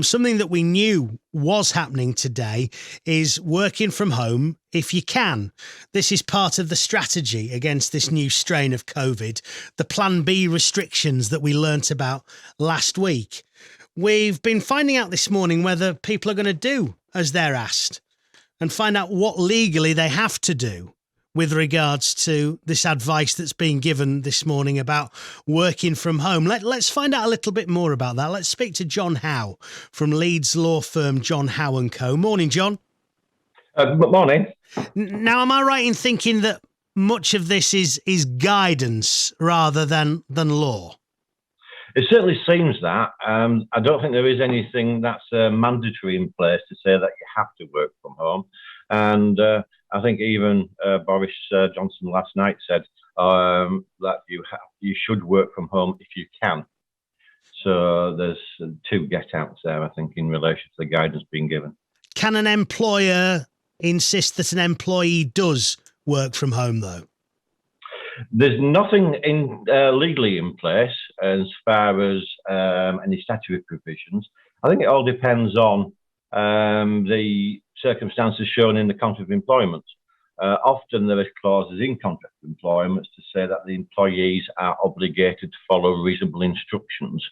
Something that we knew was happening today is working from home if you can. This is part of the strategy against this new strain of COVID, the Plan B restrictions that we learnt about last week. We've been finding out this morning whether people are going to do as they're asked and find out what legally they have to do with regards to this advice that's being given this morning about working from home. Let's find out a little bit more about that. Let's speak to John Howe from Leeds law firm John Howe & Co. Morning, John. Good morning. Now, am I right in thinking that much of this is guidance rather than law? It certainly seems that. I don't think there is anything that's mandatory in place to say that you have to work from home. And I think even Boris Johnson last night said that you should work from home if you can. So there's two get-outs there, I think, in relation to the guidance being given. Can an employer insist that an employee does work from home, though? There's nothing legally in place as far as any statutory provisions. I think it all depends on the circumstances shown in the contract of employment. Often there is clauses in contract of employment to say that the employees are obligated to follow reasonable instructions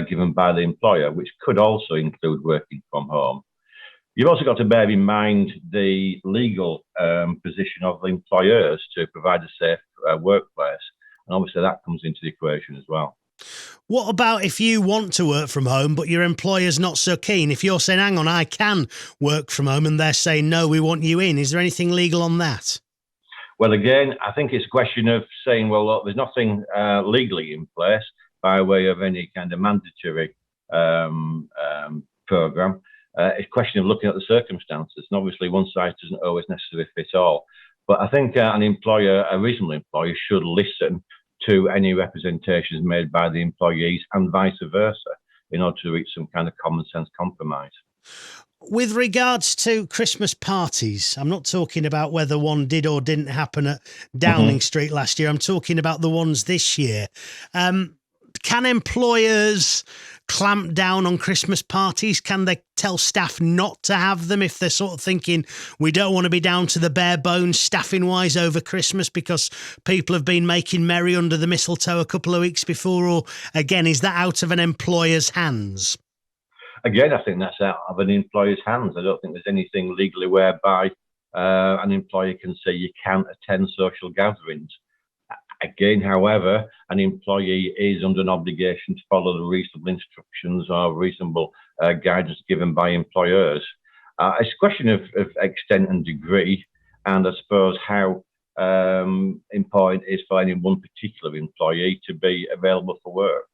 given by the employer, which could also include working from home. You've also got to bear in mind the legal position of the employers to provide a safe workplace. And obviously that comes into the equation as well. What about if you want to work from home, but your employer's not so keen? If you're saying, hang on, I can work from home, and they're saying, no, we want you in. Is there anything legal on that? Well, again, I think it's a question of saying, well, look, there's nothing legally in place by way of any kind of mandatory program. It's a question of looking at the circumstances. And obviously, one size doesn't always necessarily fit all. But I think a reasonable employer, should listen to any representations made by the employees and vice versa in order to reach some kind of common sense compromise. With regards to Christmas parties, I'm not talking about whether one did or didn't happen at Downing Street last year. I'm talking about the ones this year. Can employers clamp down on Christmas parties? Can they tell staff not to have them if they're sort of thinking, we don't want to be down to the bare bones staffing wise over Christmas because people have been making merry under the mistletoe a couple of weeks before? Or again, is that out of an employer's hands? Again, I think that's out of an employer's hands. I don't think there's anything legally whereby an employer can say you can't attend social gatherings. Again, however, an employee is under an obligation to follow the reasonable instructions or reasonable guidance given by employers. It's a question of extent and degree, and I suppose how important it is for any one particular employee to be available for work.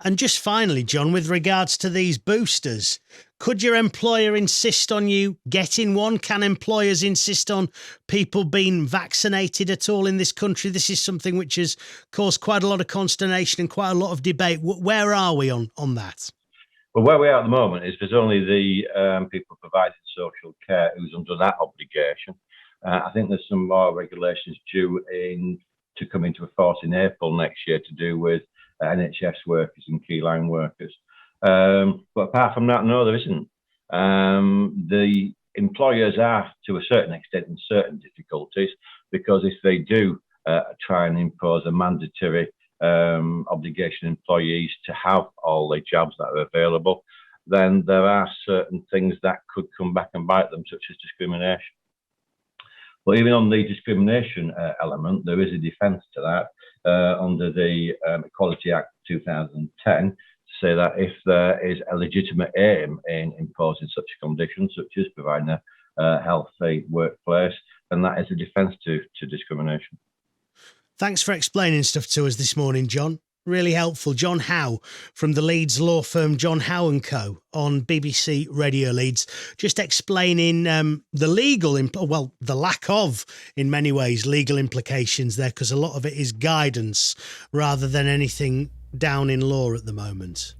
And just finally, John, with regards to these boosters, could your employer insist on you getting one? Can employers insist on people being vaccinated at all in this country? This is something which has caused quite a lot of consternation and quite a lot of debate. Where are we on that? Well, where we are at the moment is there's only the people providing social care who's under that obligation. I think there's some more regulations due to come into force in April next year to do with NHS workers and key line workers. But apart from that, no, there isn't. The employers are, to a certain extent, in certain difficulties, because if they do try and impose a mandatory obligation on employees to have all the jobs that are available, then there are certain things that could come back and bite them, such as discrimination. But even on the discrimination element, there is a defence to that under the Equality Act 2010 to say that if there is a legitimate aim in imposing such conditions, such as providing a healthy workplace, then that is a defence to discrimination. Thanks for explaining stuff to us this morning, John. Really helpful. John Howe from the Leeds law firm John Howe & Co. on BBC Radio Leeds, just explaining the lack of, in many ways, legal implications there, because a lot of it is guidance rather than anything down in law at the moment.